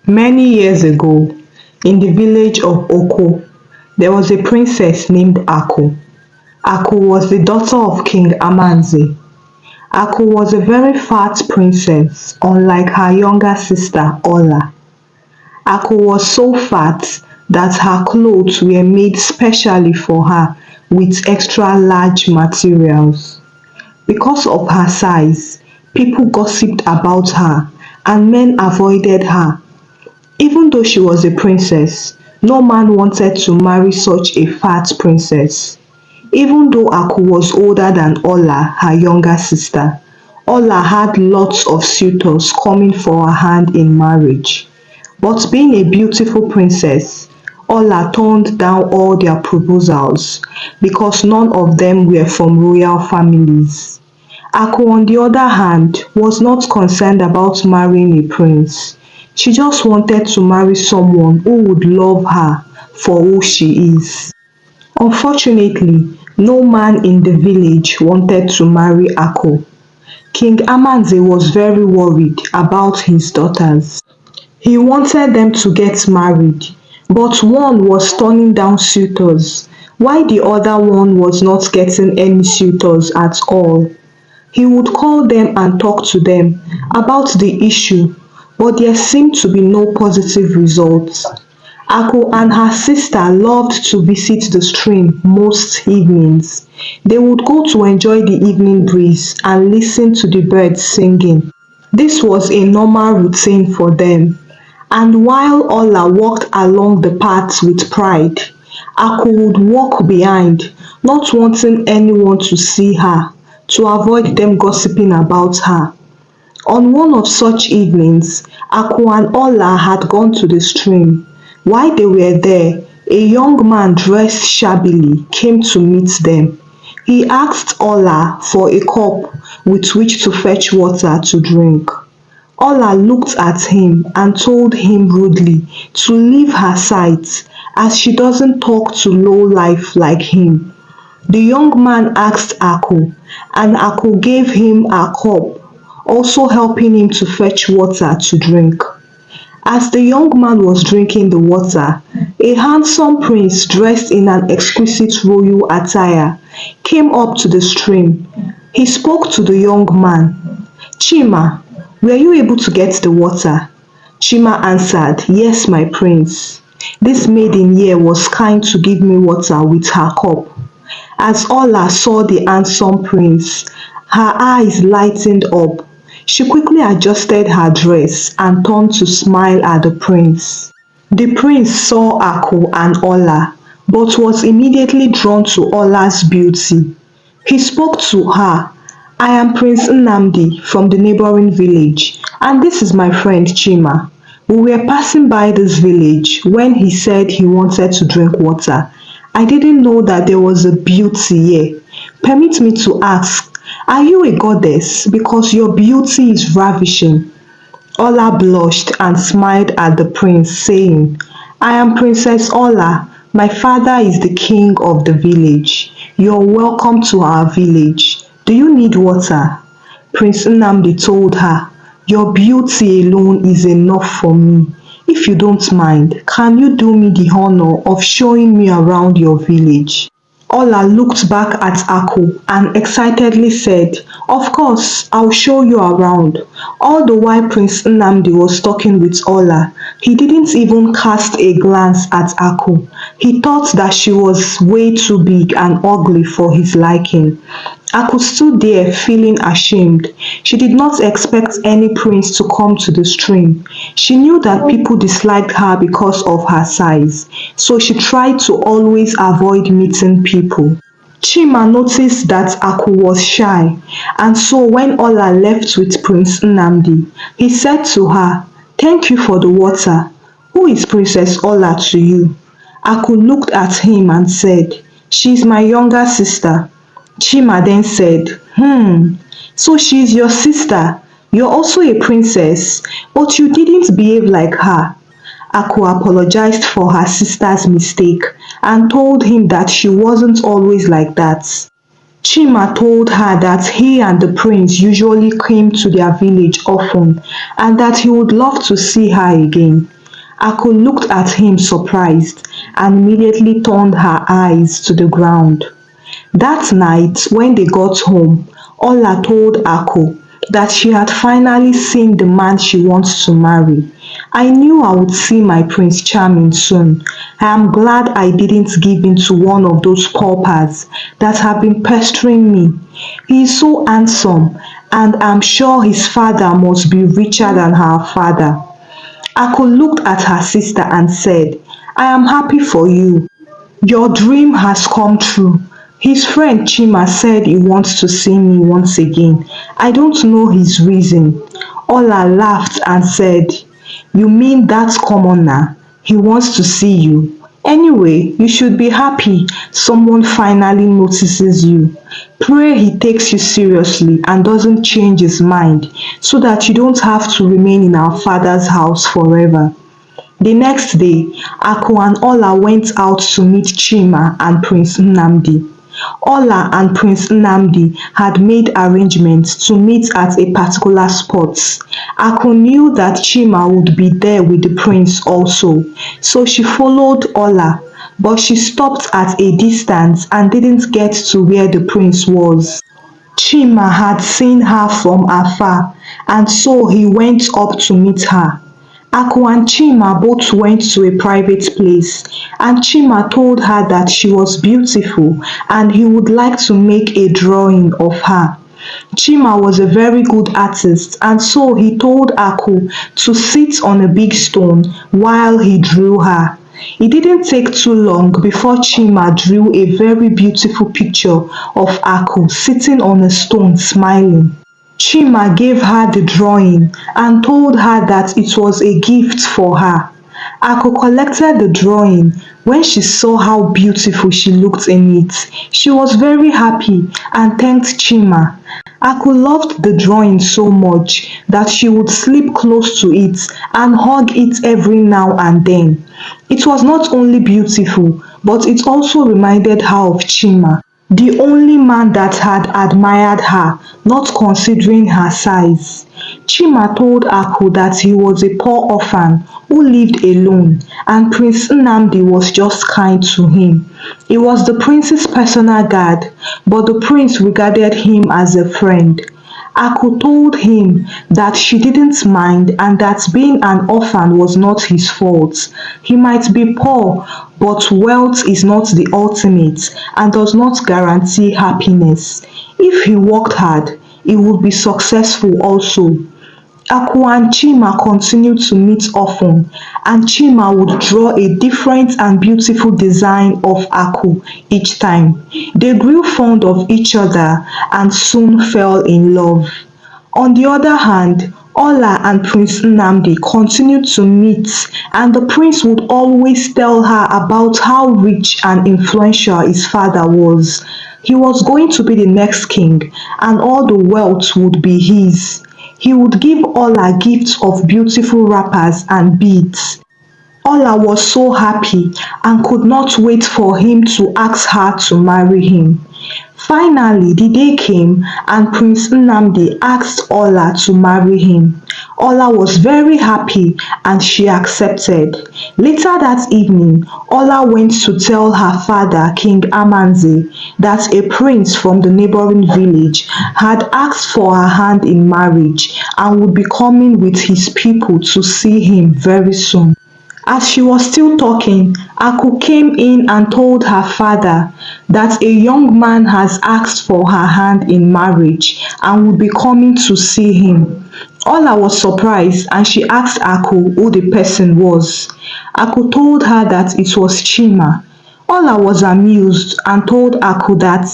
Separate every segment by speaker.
Speaker 1: Many years ago, in the village of Oko, there was a princess named Aku. Aku was the daughter of King Amanzi. Aku was a very fat princess, unlike her younger sister Ola. Aku was so fat that her clothes were made specially for her with extra large materials. Because of her size, people gossiped about her and men avoided her. Even though she was a princess, no man wanted to marry such a fat princess. Even though Aku was older than Ola, her younger sister, Ola had lots of suitors coming for her hand in marriage. But being a beautiful princess, Ola turned down all their proposals because none of them were from royal families. Ako, on the other hand, was not concerned about marrying a prince. She just wanted to marry someone who would love her for who she is. Unfortunately, no man in the village wanted to marry Ako. King Amanze was very worried about his daughters. He wanted them to get married, but one was turning down suitors, while the other one was not getting any suitors at all. He would call them and talk to them about the issue, but there seemed to be no positive results. Ako and her sister loved to visit the stream most evenings. They would go to enjoy the evening breeze and listen to the birds singing. This was a normal routine for them. And while Ola walked along the paths with pride, Aku would walk behind, not wanting anyone to see her, to avoid them gossiping about her. On one of such evenings, Aku and Ola had gone to the stream. While they were there, a young man dressed shabbily came to meet them. He asked Ola for a cup with which to fetch water to drink. Ola looked at him and told him rudely to leave her sight as she doesn't talk to lowlife like him. The young man asked Aku, and Aku gave him a cup, also helping him to fetch water to drink. As the young man was drinking the water, a handsome prince dressed in an exquisite royal attire came up to the stream. He spoke to the young man. Chima, were you able to get the water? Chima answered, yes, my prince. This maiden here was kind to give me water with her cup. As Ola saw the handsome prince, her eyes lightened up. She quickly adjusted her dress and turned to smile at the prince. The prince saw Aku and Ola, but was immediately drawn to Ola's beauty. He spoke to her. I am Prince Nnamdi from the neighboring village, and this is my friend Chima. We were passing by this village when he said he wanted to drink water. I didn't know that there was a beauty here. Permit me to ask, are you a goddess? Because your beauty is ravishing. Ola blushed and smiled at the prince, saying, I am Princess Ola. My father is the king of the village. You're welcome to our village. Do you need water? Prince Nnamdi told her, your beauty alone is enough for me. If you don't mind, can you do me the honor of showing me around your village? Ola looked back at Aku and excitedly said, of course, I'll show you around. All the while Prince Nnamdi was talking with Ola, he didn't even cast a glance at Aku. He thought that she was way too big and ugly for his liking. Aku stood there feeling ashamed. She did not expect any prince to come to the stream. She knew that people disliked her because of her size, so she tried to always avoid meeting people. Chima noticed that Aku was shy, and so when Ola left with Prince Nnamdi, he said to her, thank you for the water. Who is Princess Ola to you? Aku looked at him and said, she is my younger sister. Chima then said, so she is your sister. You're also a princess, but you didn't behave like her. Aku apologized for her sister's mistake and told him that she wasn't always like that. Chima told her that he and the prince usually came to their village often and that he would love to see her again. Aku looked at him surprised and immediately turned her eyes to the ground. That night, when they got home, Ola told Ako that she had finally seen the man she wants to marry. I knew I would see my Prince Charming soon. I am glad I didn't give in to one of those paupers that have been pestering me. He is so handsome, and I'm sure his father must be richer than her father. Ako looked at her sister and said, I am happy for you. Your dream has come true. His friend Chima said he wants to see me once again. I don't know his reason. Ola laughed and said, you mean that's common now? He wants to see you. Anyway, you should be happy someone finally notices you. Pray he takes you seriously and doesn't change his mind so that you don't have to remain in our father's house forever. The next day, Ako and Ola went out to meet Chima and Prince Nnamdi. Ola and Prince Nnamdi had made arrangements to meet at a particular spot. Ako knew that Chima would be there with the prince also, so she followed Ola, but she stopped at a distance and didn't get to where the prince was. Chima had seen her from afar, and so he went up to meet her. Ako and Chima both went to a private place, and Chima told her that she was beautiful and he would like to make a drawing of her. Chima was a very good artist, and so he told Aku to sit on a big stone while he drew her. It didn't take too long before Chima drew a very beautiful picture of Aku sitting on a stone smiling. Chima gave her the drawing and told her that it was a gift for her. Ako collected the drawing. When she saw how beautiful she looked in it, she was very happy and thanked Chima. Aku loved the drawing so much that she would sleep close to it and hug it every now and then. It was not only beautiful, but it also reminded her of Chima, the only man that had admired her, not considering her size. Chima told Aku that he was a poor orphan who lived alone, and Prince Nnamdi was just kind to him. He was the prince's personal guard, but the prince regarded him as a friend. Aku told him that she didn't mind and that being an orphan was not his fault. He might be poor, but wealth is not the ultimate and does not guarantee happiness. If he worked hard, he would be successful also. Aku and Chima continued to meet often, and Chima would draw a different and beautiful design of Aku each time. They grew fond of each other and soon fell in love. On the other hand, Ola and Prince Nnamdi continued to meet, and the prince would always tell her about how rich and influential his father was. He was going to be the next king, and all the wealth would be his. He would give Ola gifts of beautiful wrappers and beads. Ola was so happy and could not wait for him to ask her to marry him. Finally, the day came and Prince Nnamdi asked Ola to marry him. Ola was very happy and she accepted. Later that evening, Ola went to tell her father, King Amanze, that a prince from the neighboring village had asked for her hand in marriage and would be coming with his people to see him very soon. As she was still talking, Aku came in and told her father that a young man has asked for her hand in marriage and would be coming to see him. Ola was surprised and she asked Aku who the person was. Aku told her that it was Chima. Ola was amused and told Aku that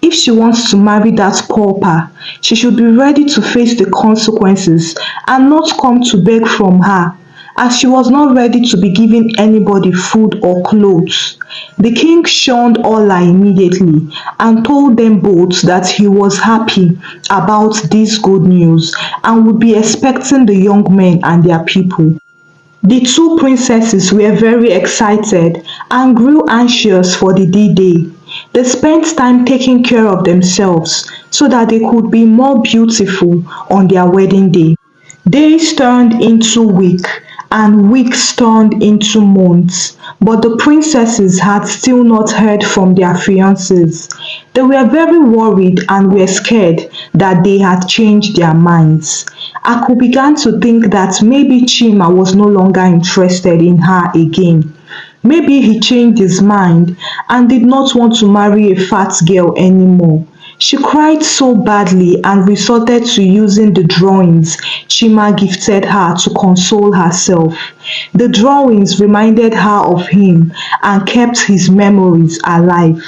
Speaker 1: if she wants to marry that pauper, she should be ready to face the consequences and not come to beg from her, as she was not ready to be giving anybody food or clothes. The king shunned Ola immediately and told them both that he was happy about this good news and would be expecting the young men and their people. The two princesses were very excited and grew anxious for the D-Day. They spent time taking care of themselves so that they could be more beautiful on their wedding day. Days turned into weeks, and weeks turned into months, but the princesses had still not heard from their fiancés. They were very worried and were scared that they had changed their minds. Aku began to think that maybe Chima was no longer interested in her again. Maybe he changed his mind and did not want to marry a fat girl anymore. She cried so badly and resorted to using the drawings Chima gifted her to console herself. The drawings reminded her of him and kept his memories alive.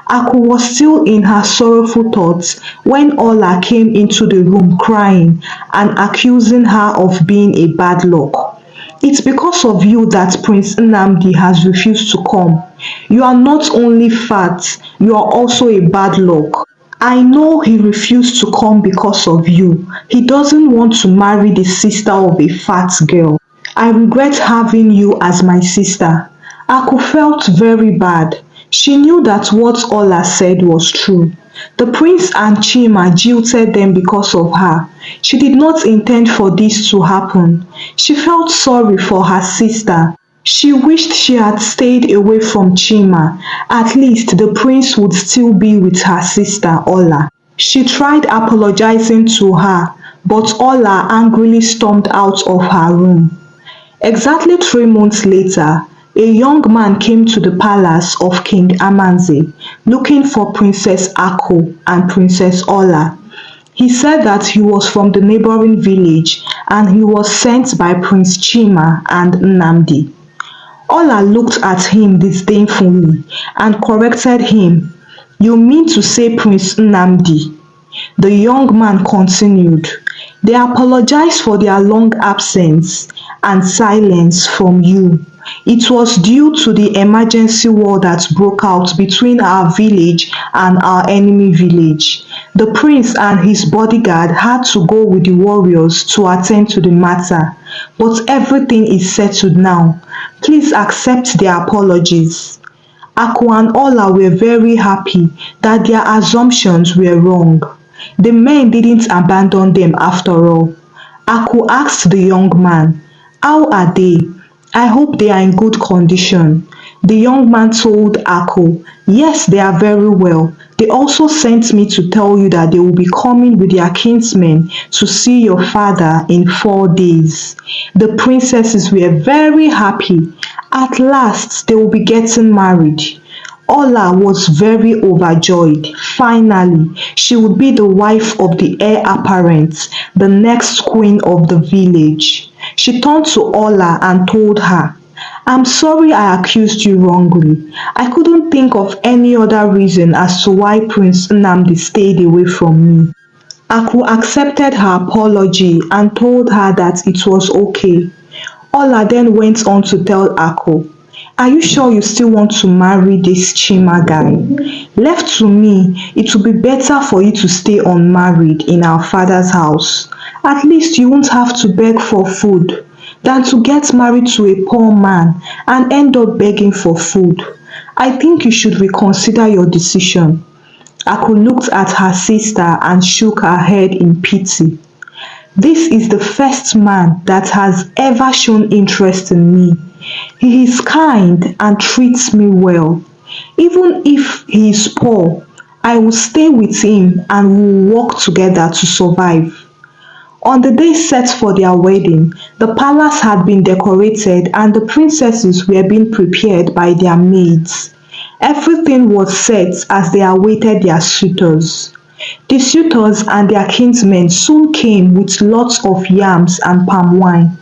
Speaker 1: Aku was still in her sorrowful thoughts when Ola came into the room crying and accusing her of being a bad luck. It's because of you that Prince Nnamdi has refused to come. You are not only fat, you are also a bad luck. I know he refused to come because of you. He doesn't want to marry the sister of a fat girl. I regret having you as my sister. Aku felt very bad. She knew that what Ola said was true. The prince and Chima jilted them because of her. She did not intend for this to happen. She felt sorry for her sister. She wished she had stayed away from Chima. At least the prince would still be with her sister Ola. She tried apologizing to her, but Ola angrily stormed out of her room. Exactly 3 months later, a young man came to the palace of King Amanze looking for Princess Ako and Princess Ola. He said that he was from the neighboring village and he was sent by Prince Chima and Nnamdi. Ola looked at him disdainfully and corrected him. You mean to say Prince Nnamdi? The young man continued. They apologize for their long absence and silence from you. It was due to the emergency war that broke out between our village and our enemy village. The prince and his bodyguard had to go with the warriors to attend to the matter, but everything is settled now. Please accept their apologies. Aku and Ola were very happy that their assumptions were wrong. The men didn't abandon them after all. Aku asked the young man, how are they? I hope they are in good condition. The young man told Ako, yes, they are very well. They also sent me to tell you that they will be coming with their kinsmen to see your father in 4 days. The princesses were very happy. At last, they will be getting married. Ola was very overjoyed. Finally, she would be the wife of the heir apparent, the next queen of the village. She turned to Ola and told her, I'm sorry I accused you wrongly. I couldn't think of any other reason as to why Prince Nnamdi stayed away from me. Aku accepted her apology and told her that it was okay. Ola then went on to tell Ako, are you sure you still want to marry this Chima guy? Left to me, it would be better for you to stay unmarried in our father's house. At least you won't have to beg for food than to get married to a poor man and end up begging for food. I think you should reconsider your decision. Aku looked at her sister and shook her head in pity. This is the first man that has ever shown interest in me. He is kind and treats me well. Even if he is poor, I will stay with him and we will work together to survive. On the day set for their wedding, the palace had been decorated and the princesses were being prepared by their maids. Everything was set as they awaited their suitors. The suitors and their kinsmen soon came with lots of yams and palm wine.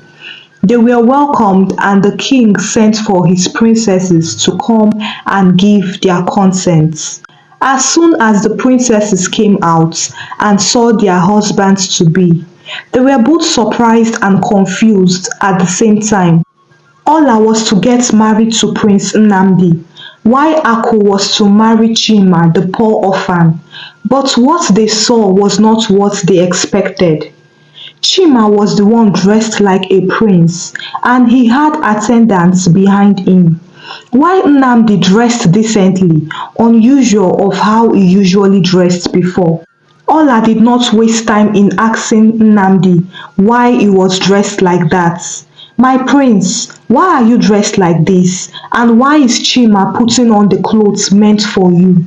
Speaker 1: They were welcomed and the king sent for his princesses to come and give their consent. As soon as the princesses came out and saw their husbands-to-be, they were both surprised and confused at the same time. Ola was to get married to Prince Nnamdi, while Ako was to marry Chima, the poor orphan. But what they saw was not what they expected. Chima was the one dressed like a prince, and he had attendants behind him, while Nnamdi dressed decently, unusual of how he usually dressed before. Ola did not waste time in asking Nnamdi why he was dressed like that. My prince, why are you dressed like this? And why is Chima putting on the clothes meant for you?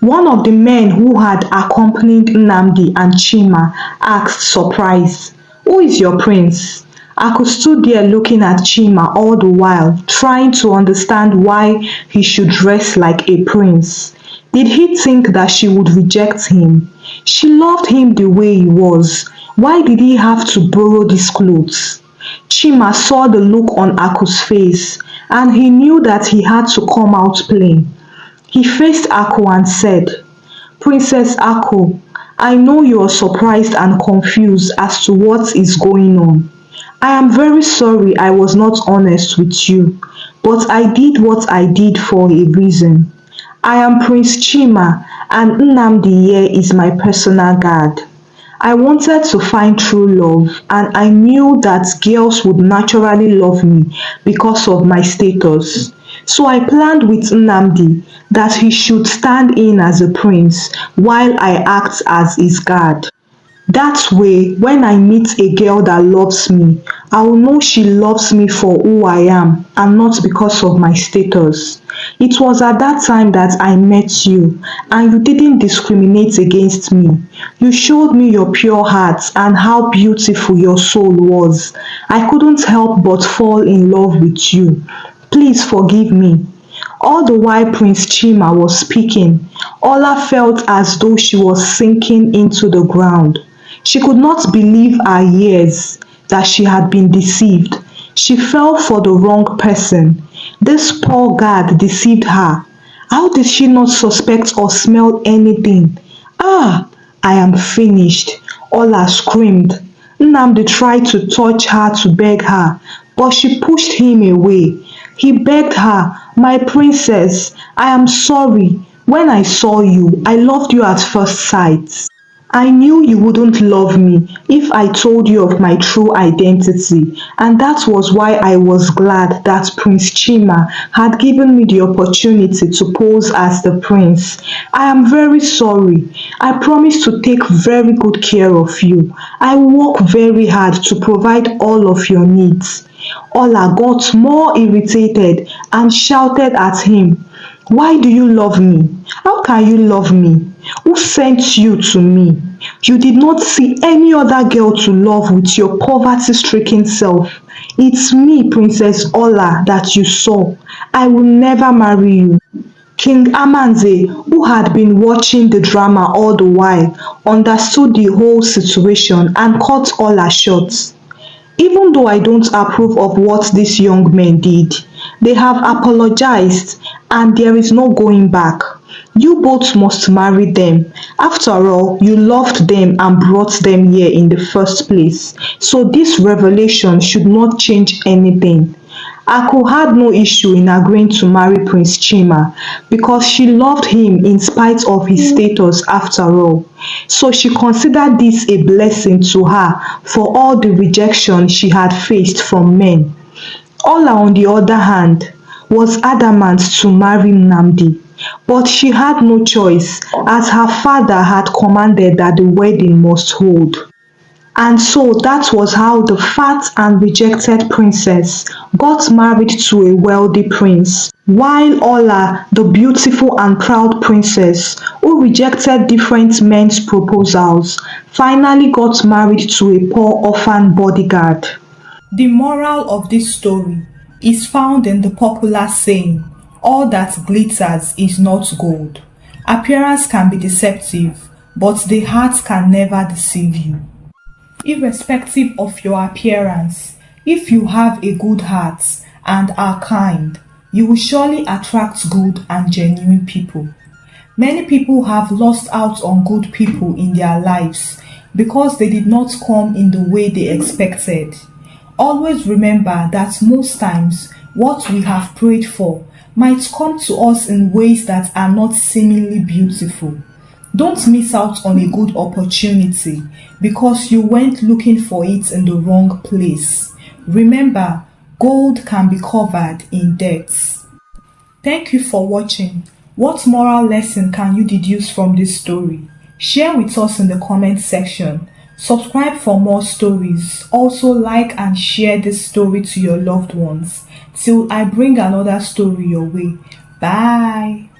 Speaker 1: One of the men who had accompanied Nnamdi and Chima asked surprised, "Who is your prince?" Aku stood there looking at Chima all the while, trying to understand why he should dress like a prince. Did he think that she would reject him? She loved him the way he was. Why did he have to borrow these clothes? Chima saw the look on Aku's face, and he knew that he had to come out plain. He faced Ako and said, "Princess Ako, I know you are surprised and confused as to what is going on. I am very sorry I was not honest with you, but I did what I did for a reason. I am Prince Chima and Nnamdi here is my personal guard. I wanted to find true love and I knew that girls would naturally love me because of my status. So I planned with Nnamdi that he should stand in as a prince while I act as his guard. That way, when I meet a girl that loves me, I will know she loves me for who I am and not because of my status. It was at that time that I met you, and you didn't discriminate against me. You showed me your pure heart and how beautiful your soul was. I couldn't help but fall in love with you. Please forgive me." All the while Prince Chima was speaking, Ola felt as though she was sinking into the ground. She could not believe her ears that she had been deceived. She fell for the wrong person. This poor guard deceived her. How did she not suspect or smell anything? Ah, I am finished, Ola screamed. Nnamdi tried to touch her to beg her, but she pushed him away. He begged her, "My princess, I am sorry. When I saw you, I loved you at first sight. I knew you wouldn't love me if I told you of my true identity, and that was why I was glad that Prince Chima had given me the opportunity to pose as the prince. I am very sorry. I promise to take very good care of you. I work very hard to provide all of your needs." Ola got more irritated and shouted at him, "Why do you love me? How can you love me? Who sent you to me? You did not see any other girl to love with your poverty-stricken self. It's me, Princess Ola, that you saw. I will never marry you." King Amanze, who had been watching the drama all the while, understood the whole situation and cut Ola short. "Even though I don't approve of what these young men did, they have apologized and there is no going back. You both must marry them. After all, you loved them and brought them here in the first place. So this revelation should not change anything." Aku had no issue in agreeing to marry Prince Chima because she loved him in spite of his status after all. So she considered this a blessing to her for all the rejection she had faced from men. Ola, on the other hand, was adamant to marry Nnamdi, but she had no choice as her father had commanded that the wedding must hold. And so that was how the fat and rejected princess got married to a wealthy prince, while Ola, the beautiful and proud princess who rejected different men's proposals, finally got married to a poor orphan bodyguard. The moral of this story is found in the popular saying, "All that glitters is not gold." Appearance can be deceptive, but the heart can never deceive you. Irrespective of your appearance, if you have a good heart and are kind, you will surely attract good and genuine people. Many people have lost out on good people in their lives because they did not come in the way they expected. Always remember that most times what we have prayed for might come to us in ways that are not seemingly beautiful. Don't miss out on a good opportunity because you went looking for it in the wrong place. Remember, gold can be covered in debt. Thank you for watching. What moral lesson can you deduce from this story? Share with us in the comment section. Subscribe for more stories. Also like and share this story to your loved ones till I bring another story your way. Bye.